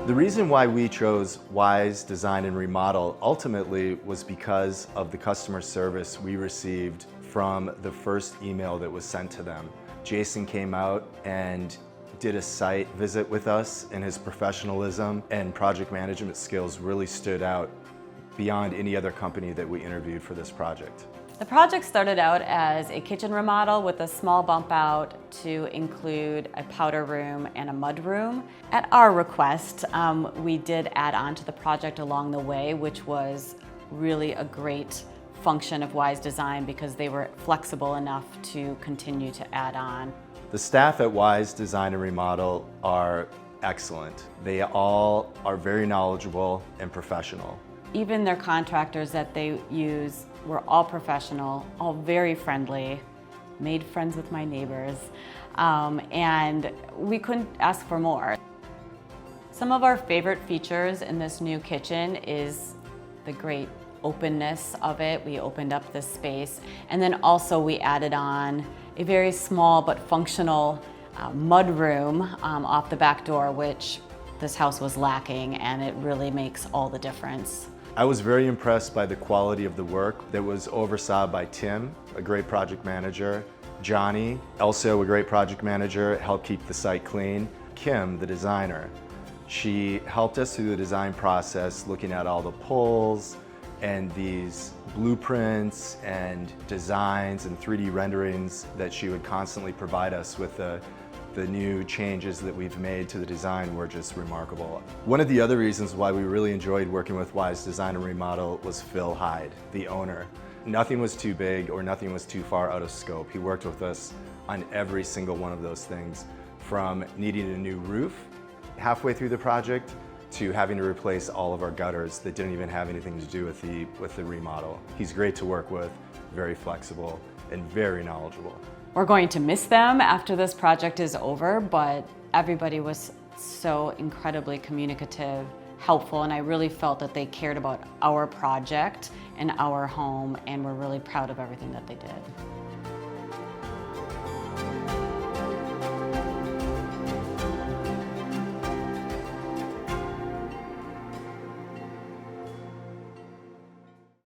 The reason why we chose Wise Design and Remodel ultimately was because of the customer service we received from the first email that was sent to them. Jason came out and did a site visit with us, and his professionalism and project management skills really stood out beyond any other company that we interviewed for this project. The project started out as a kitchen remodel with a small bump out to include a powder room and a mud room. At our request, we did add on to the project along the way, which was really a great function of Wise Design because they were flexible enough to continue to add on. The staff at Wise Design and Remodel are excellent. They all are very knowledgeable and professional. Even their contractors that they use were all professional, all very friendly, made friends with my neighbors, and we couldn't ask for more. Some of our favorite features in this new kitchen is the great openness of it. We opened up this space, and then also we added on a very small but functional mud room off the back door, which this house was lacking, and it really makes all the difference. I was very impressed by the quality of the work that was oversaw by Tim, a great project manager, Jhony, also a great project manager, helped keep the site clean, Kim, the designer. She helped us through the design process, looking at all the pulls and these blueprints and designs and 3D renderings that she would constantly provide us with the new changes that we've made to the design were just remarkable. One of the other reasons why we really enjoyed working with Wise Design and Remodel was Phil Hyde, the owner. Nothing was too big or nothing was too far out of scope. He worked with us on every single one of those things, from needing a new roof halfway through the project to having to replace all of our gutters that didn't even have anything to do with the remodel. He's great to work with, very flexible, and very knowledgeable. We're going to miss them after this project is over, but everybody was so incredibly communicative, helpful, and I really felt that they cared about our project and our home, and we're really proud of everything that they did.